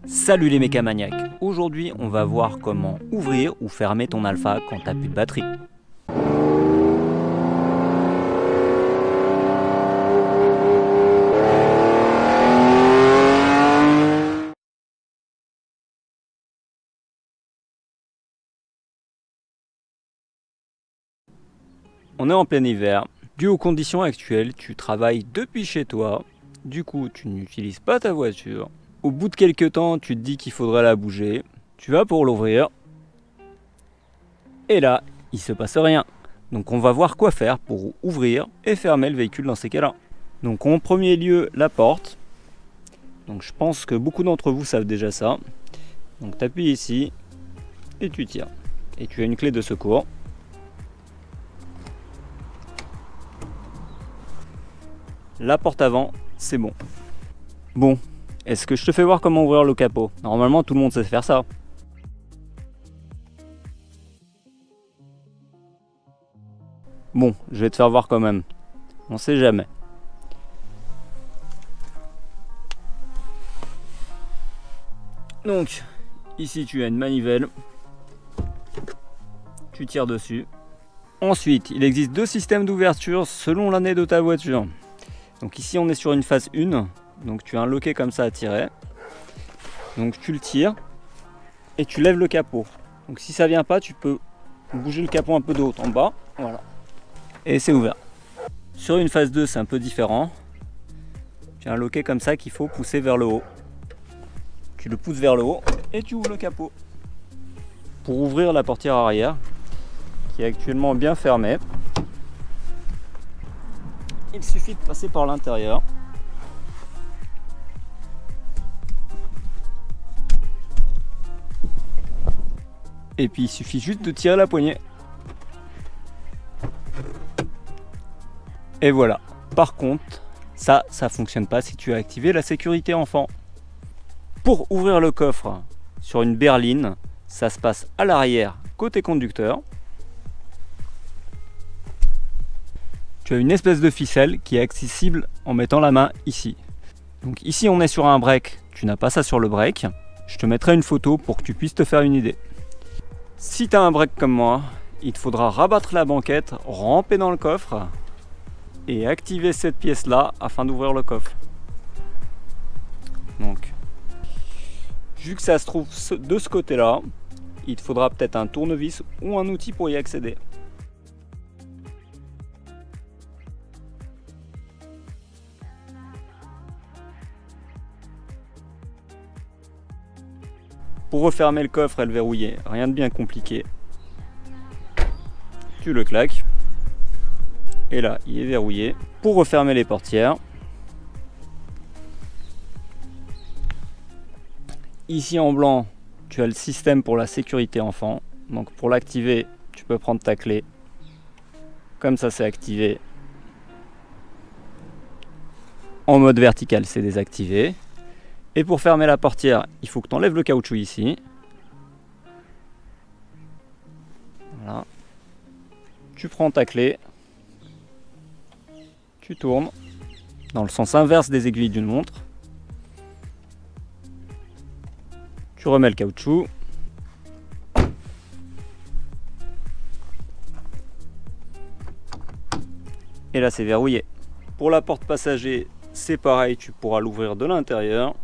Salut les mécamaniacs, aujourd'hui on va voir comment ouvrir ou fermer ton Alfa quand t'as plus de batterie. On est en plein hiver, dû aux conditions actuelles, tu travailles depuis chez toi, du coup tu n'utilises pas ta voiture. Au bout de quelques temps, tu te dis qu'il faudrait la bouger, tu vas pour l'ouvrir, et là, il se passe rien. Donc on va voir quoi faire pour ouvrir et fermer le véhicule dans ces cas-là. Donc en premier lieu, la porte. Donc je pense que beaucoup d'entre vous savent déjà ça. Donc tu appuies ici, et tu tires. Et tu as une clé de secours. La porte avant, c'est bon. Bon, est-ce que je te fais voir comment ouvrir le capot? Normalement, tout le monde sait faire ça. Bon, je vais te faire voir quand même. On sait jamais. Donc, ici tu as une manivelle. Tu tires dessus. Ensuite, il existe deux systèmes d'ouverture selon l'année de ta voiture. Donc ici on est sur une phase 1, donc tu as un loquet comme ça à tirer. Donc tu le tires et tu lèves le capot. Donc si ça vient pas, tu peux bouger le capot un peu de haut en bas, voilà. Et c'est ouvert. Sur une phase 2 c'est un peu différent. Tu as un loquet comme ça qu'il faut pousser vers le haut. Tu le pousses vers le haut et tu ouvres le capot. Pour ouvrir la portière arrière, qui est actuellement bien fermée, il suffit de passer par l'intérieur. Et puis il suffit juste de tirer la poignée. Et voilà. Par contre, ça fonctionne pas si tu as activé la sécurité enfant. Pour ouvrir le coffre sur une berline, ça se passe à l'arrière, côté conducteur. Tu as une espèce de ficelle qui est accessible en mettant la main ici. Donc ici on est sur un break, tu n'as pas ça sur le break. Je te mettrai une photo pour que tu puisses te faire une idée. Si tu as un break comme moi, il te faudra rabattre la banquette, ramper dans le coffre et activer cette pièce là afin d'ouvrir le coffre. Donc, vu que ça se trouve de ce côté là, il te faudra peut-être un tournevis ou un outil pour y accéder. Pour refermer le coffre et le verrouiller, rien de bien compliqué. Tu le claques. Et là, il est verrouillé. Pour refermer les portières, ici en blanc, tu as le système pour la sécurité enfant. Donc pour l'activer, tu peux prendre ta clé. Comme ça, c'est activé. En mode vertical, c'est désactivé. Et pour fermer la portière, il faut que tu enlèves le caoutchouc ici. Voilà. Tu prends ta clé. Tu tournes dans le sens inverse des aiguilles d'une montre. Tu remets le caoutchouc. Et là, c'est verrouillé. Pour la porte passager, c'est pareil, tu pourras l'ouvrir de l'intérieur.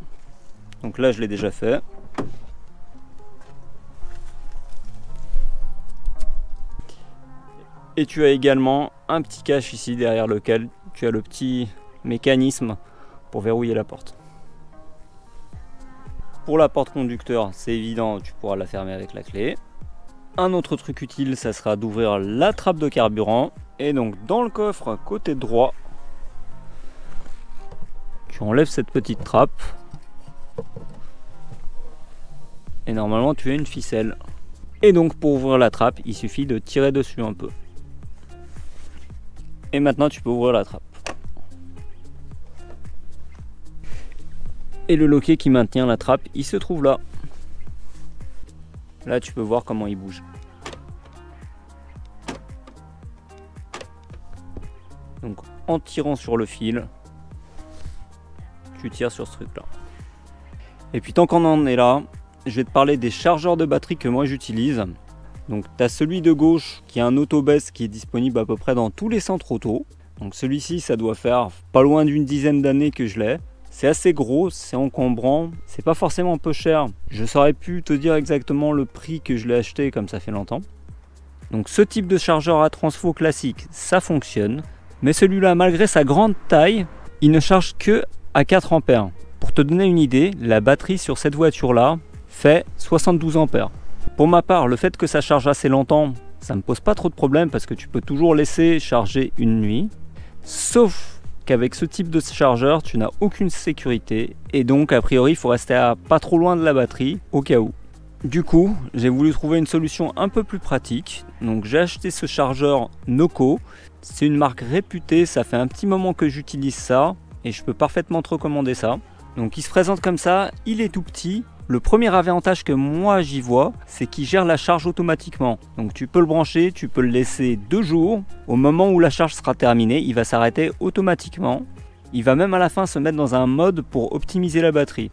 Donc là, je l'ai déjà fait. Et tu as également un petit cache ici derrière lequel tu as le petit mécanisme pour verrouiller la porte. Pour la porte conducteur, c'est évident, tu pourras la fermer avec la clé. Un autre truc utile, ça sera d'ouvrir la trappe de carburant. Et donc dans le coffre, côté droit, tu enlèves cette petite trappe. Et normalement tu as une ficelle. Et donc pour ouvrir la trappe, il suffit de tirer dessus un peu. Et maintenant tu peux ouvrir la trappe. Et le loquet qui maintient la trappe, il se trouve là. Là tu peux voir comment il bouge. Donc en tirant sur le fil, tu tires sur ce truc là. Et puis tant qu'on en est là, je vais te parler des chargeurs de batterie que moi j'utilise. Donc tu as celui de gauche qui est un Autobest qui est disponible à peu près dans tous les centres auto. Donc celui-ci, ça doit faire pas loin d'une dizaine d'années que je l'ai. C'est assez gros, c'est encombrant, c'est pas forcément peu cher. Je saurais plus te dire exactement le prix que je l'ai acheté comme ça fait longtemps. Donc ce type de chargeur à transfo classique, ça fonctionne. Mais celui-là, malgré sa grande taille, il ne charge que à 4 ampères. Pour te donner une idée, la batterie sur cette voiture-là fait 72 ampères. Pour ma part, le fait que ça charge assez longtemps, ça me pose pas trop de problème parce que tu peux toujours laisser charger une nuit. Sauf qu'avec ce type de chargeur, tu n'as aucune sécurité et donc a priori, il faut rester à pas trop loin de la batterie au cas où. Du coup, j'ai voulu trouver une solution un peu plus pratique. Donc j'ai acheté ce chargeur Noco. C'est une marque réputée, ça fait un petit moment que j'utilise ça et je peux parfaitement te recommander ça. Donc il se présente comme ça, il est tout petit. Le premier avantage que moi j'y vois, c'est qu'il gère la charge automatiquement. Donc tu peux le brancher, tu peux le laisser 2 jours. Au moment où la charge sera terminée, il va s'arrêter automatiquement. Il va même à la fin se mettre dans un mode pour optimiser la batterie.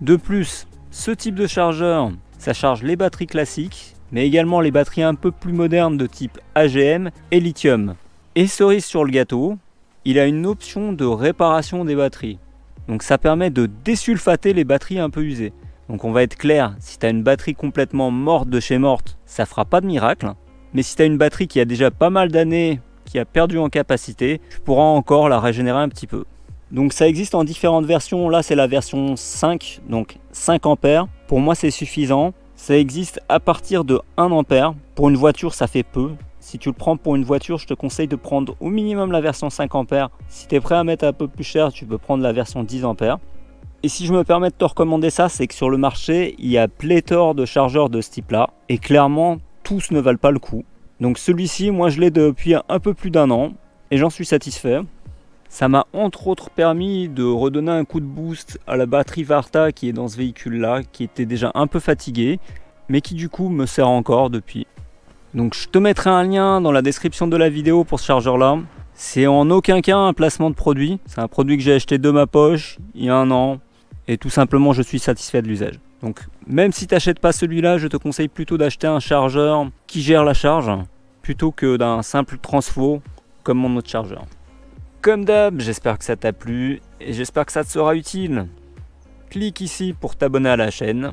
De plus, ce type de chargeur, ça charge les batteries classiques, mais également les batteries un peu plus modernes de type AGM et lithium. Et cerise sur le gâteau, il a une option de réparation des batteries. Donc ça permet de désulfater les batteries un peu usées. Donc on va être clair, si tu as une batterie complètement morte de chez morte, ça fera pas de miracle. Mais si tu as une batterie qui a déjà pas mal d'années, qui a perdu en capacité, tu pourras encore la régénérer un petit peu. Donc ça existe en différentes versions, là c'est la version 5, donc 5 ampères. Pour moi c'est suffisant. Ça existe à partir de 1 ampère. Pour une voiture ça fait peu. Si tu le prends pour une voiture, je te conseille de prendre au minimum la version 5 ampères. Si tu es prêt à mettre un peu plus cher, tu peux prendre la version 10 ampères. Et si je me permets de te recommander ça, c'est que sur le marché, il y a pléthore de chargeurs de ce type-là. Et clairement, tous ne valent pas le coup. Donc celui-ci, moi je l'ai depuis un peu plus d'1 an. Et j'en suis satisfait. Ça m'a entre autres permis de redonner un coup de boost à la batterie Varta qui est dans ce véhicule-là, qui était déjà un peu fatiguée, mais qui du coup me sert encore depuis. Donc je te mettrai un lien dans la description de la vidéo pour ce chargeur-là. C'est en aucun cas un placement de produit. C'est un produit que j'ai acheté de ma poche il y a 1 an. Et tout simplement je suis satisfait de l'usage. Donc même si tu n'achètes pas celui-là, je te conseille plutôt d'acheter un chargeur qui gère la charge plutôt que d'un simple transfo comme mon autre chargeur. Comme d'hab, j'espère que ça t'a plu et j'espère que ça te sera utile. Clique ici pour t'abonner à la chaîne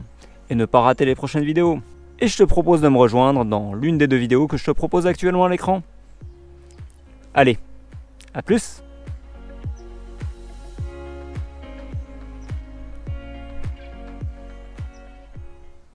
et ne pas rater les prochaines vidéos. Et je te propose de me rejoindre dans l'une des 2 vidéos que je te propose actuellement à l'écran. Allez, à plus!